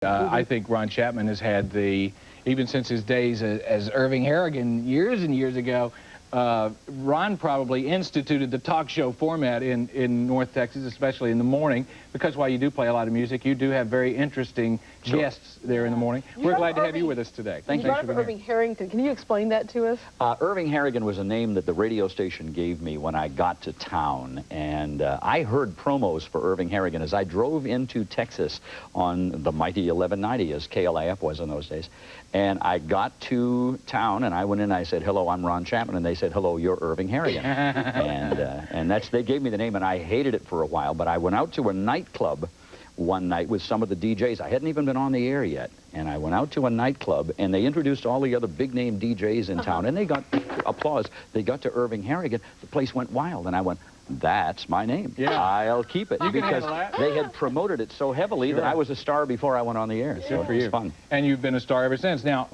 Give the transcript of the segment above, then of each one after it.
I think Ron Chapman has had even since his days as Irving Harrigan years and years ago, Ron probably instituted the talk show format in North Texas, especially in the morning, because while you do play a lot of music, you do have very interesting guests there in the morning. We're glad to have you with us today. Thank you. Irving Harrigan. Can you explain that to us? Irving Harrigan was a name that the radio station gave me when I got to town, and I heard promos for Irving Harrigan as I drove into Texas on the mighty 1190, as KLIF was in those days. And I got to town, and I went in and I said, "Hello, I'm Ron Chapman," and they said, "Hello, you're Irving Harrigan." and they gave me the name, and I hated it for a while, but I went out to a nightclub one night with some of the DJs. I hadn't even been on the air yet, and I went out to a nightclub, and they introduced all the other big-name DJs in town, and they got applause. They got to Irving Harrigan. The place went wild, and I went, "That's my name. Yeah. I'll keep it," because they had promoted it so heavily that I was a star before I went on the air. So for you. Fun. And you've been a star ever since. Now,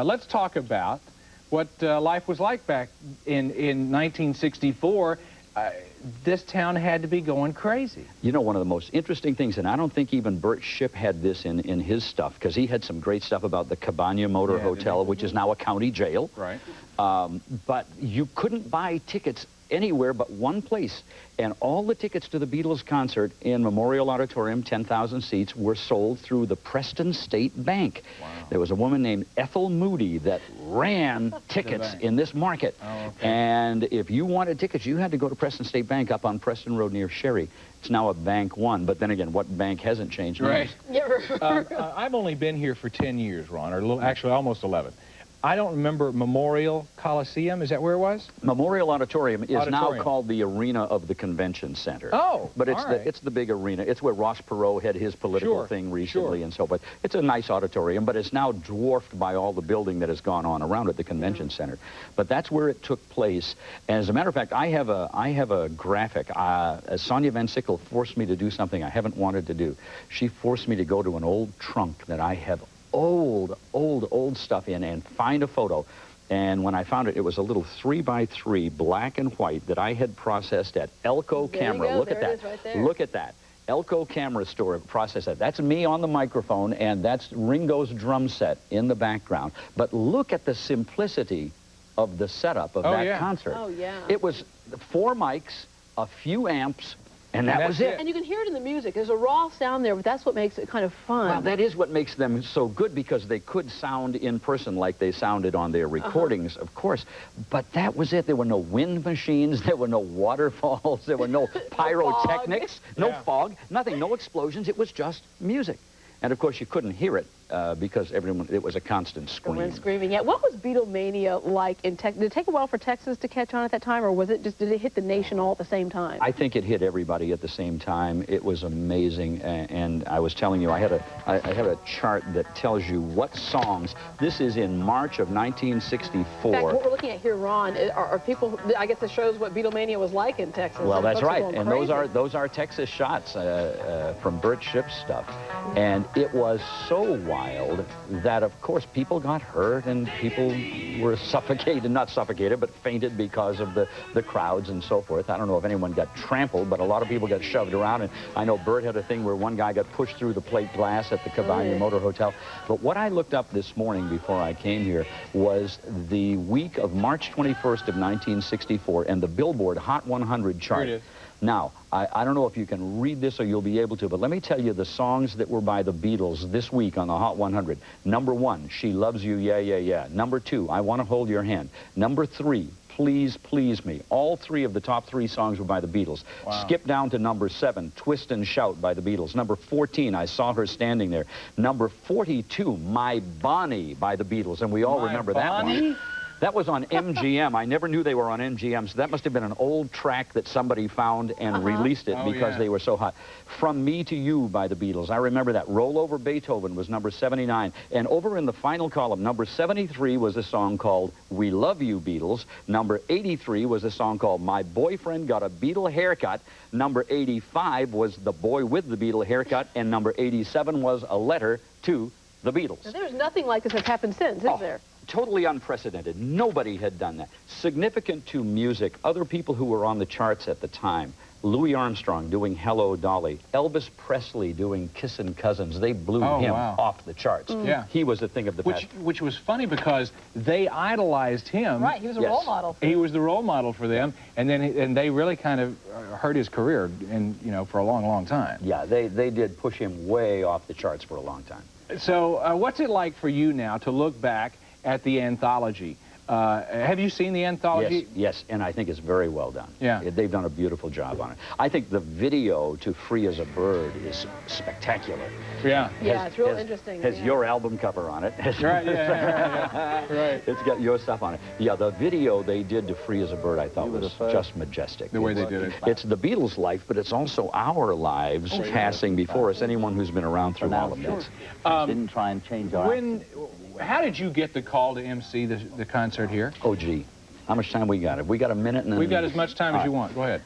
let's talk about what life was like back in 1964. This town had to be going crazy. You know, one of the most interesting things, and I don't think even Bert Shipp had this in his stuff, because he had some great stuff about the Cabana Motor Hotel, which is now a county jail. Right. But you couldn't buy tickets anywhere but one place, and all the tickets to the Beatles concert in Memorial Auditorium, 10,000 seats, were sold through the Preston State Bank. Wow. There was a woman named Ethel Moody that ran tickets in this market. Oh, okay. And if you wanted tickets, you had to go to Preston State Bank up on Preston Road near Sherry. It's now a Bank One, but then again, what bank hasn't changed? Right. I've only been here for 10 years, Ron, or actually almost 11. I don't remember Memorial Coliseum. Is that where it was? Memorial Auditorium is now called the Arena of the Convention Center. Oh, but it's the big arena. It's where Ross Perot had his political thing recently and so forth. It's a nice auditorium, but it's now dwarfed by all the building that has gone on around it, the Convention Center. But that's where it took place. And as a matter of fact, I have a graphic. Sonia Van Sickle forced me to do something I haven't wanted to do. She forced me to go to an old trunk that I have old stuff in and find a photo. And when I found it, it was a little 3x3 black and white that I had processed at Elko Camera. Look at that. Right, look at that. Elko Camera Store processed that. That's me on the microphone, and that's Ringo's drum set in the background. But look at the simplicity of the setup of that concert. Oh, yeah. It was 4 mics, a few amps, and that was it. And you can hear it in the music. There's a raw sound there, but that's what makes it kind of fun. Well, that is what makes them so good, because they could sound in person like they sounded on their recordings, of course. But that was it. There were no wind machines. There were no waterfalls. There were no pyrotechnics. No fog. Nothing. No explosions. It was just music. And, of course, you couldn't hear it because it was a constant scream. Screaming. Yeah. What was Beatlemania like in Texas? Did it take a while for Texas to catch on at that time, or was it just, did it hit the nation all at the same time? I think it hit everybody at the same time. It was amazing. And I was telling you, I had a chart that tells you what songs. This is in March of 1964. In fact, what we're looking at here, Ron, are people, I guess it shows what Beatlemania was like in Texas. Well, that's right. And those are Texas shots from Bert Shipp's stuff. And it was so wild that, of course, people got hurt and people were suffocated, not suffocated, but fainted because of the crowds and so forth. I don't know if anyone got trampled, but a lot of people got shoved around. And I know Bert had a thing where one guy got pushed through the plate glass at the Cabana Motor Hotel. But what I looked up this morning before I came here was the week of March 21st of 1964 and the Billboard Hot 100 chart. Here it is. Now, I don't know if you can read this or you'll be able to, but let me tell you the songs that were by the Beatles this week on the Hot 100. Number 1, She Loves You, Yeah, Yeah, Yeah. Number 2, I Want to Hold Your Hand. Number 3, Please, Please Me. All 3 of the top 3 songs were by the Beatles. Wow. Skip down to number 7, Twist and Shout by the Beatles. Number 14, I Saw Her Standing There. Number 42, My Bonnie by the Beatles, and we all remember that one. That was on MGM. I never knew they were on MGM, so that must have been an old track that somebody found and released it because they were so hot. From Me to You by the Beatles. I remember that. Roll Over Beethoven was number 79. And over in the final column, number 73 was a song called We Love You, Beatles. Number 83 was a song called My Boyfriend Got a Beatle Haircut. Number 85 was The Boy with the Beatle Haircut. And number 87 was A Letter to the Beatles. Now, there's nothing like this that's happened since, is there? Totally unprecedented. Nobody had done that. Significant to music, other people who were on the charts at the time, Louis Armstrong doing Hello, Dolly. Elvis Presley doing Kissin' Cousins. They blew him off the charts. Yeah. He was a thing of the past. Which was funny because they idolized him. Right, he was a role model. He was the role model for them, and then they really kind of hurt his career, and for a long, long time. Yeah, they did push him way off the charts for a long time. So what's it like for you now to look back at the anthology? Have you seen the anthology? Yes, and I think it's very well done. Yeah. They've done a beautiful job on it. I think the video to Free as a Bird is spectacular. Yeah. Yeah, it's real interesting. Has your album cover on it. Right, yeah. Right. It's got your stuff on it. Yeah, the video they did to Free as a Bird I thought was just majestic. The way they did it. It's the Beatles' life, but it's also our lives passing before us, anyone who's been around through all of this. Didn't try and change our... How did you get the call to MC the concert here? Oh, gee. How much time we got? Have we got a minute? And We've got as much time as you want. Go ahead.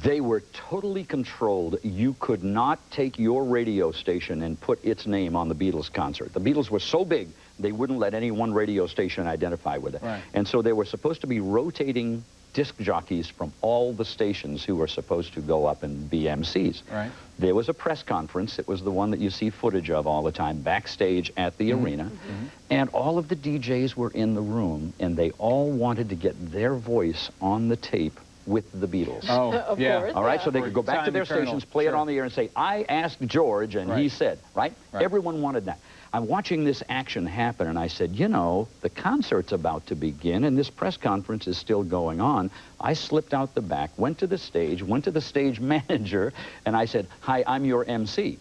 They were totally controlled. You could not take your radio station and put its name on the Beatles concert. The Beatles were so big, they wouldn't let any one radio station identify with it. Right. And so they were supposed to be rotating disc jockeys from all the stations who were supposed to go up and be MCs. Right. There was a press conference. It was the one that you see footage of all the time, backstage at the arena. And all of the DJs were in the room, and they all wanted to get their voice on the tape with the Beatles. Oh, Of yeah. course. All right, so they could go back to their stations, play it on the air, and say, I asked George, and he said, right? Everyone wanted that. I'm watching this action happen, and I said, the concert's about to begin, and this press conference is still going on. I slipped out the back, went to the stage manager, and I said, hi, I'm your MC.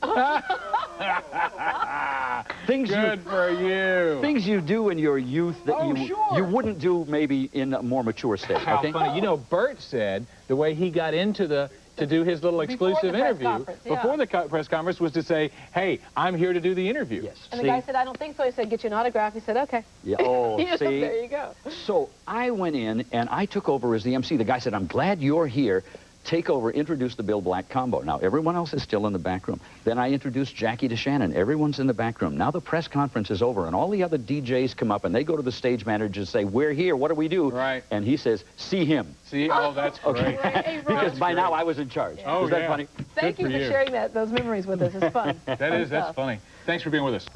Good for you. Things you do in your youth that you wouldn't do maybe in a more mature state. How funny. Bert said the way he got into to do his little exclusive interview before the press conference was to say, hey, I'm here to do the interview. Yes. And the guy said, I don't think so. He said, get you an autograph. He said, okay. Yeah. Oh, see? There you go. So I went in and I took over as the MC. The guy said, I'm glad you're here. Take over, introduce the Bill Black combo. Now, everyone else is still in the back room. Then I introduced Jackie DeShannon. Everyone's in the back room. Now the press conference is over, and all the other DJs come up, and they go to the stage manager and say, we're here, what do we do? Right. And he says, see him. See? Oh, that's great. Right, Because by now I was in charge. Oh, Is that funny? Thank you for sharing those memories with us. It's fun. That's funny. Thanks for being with us.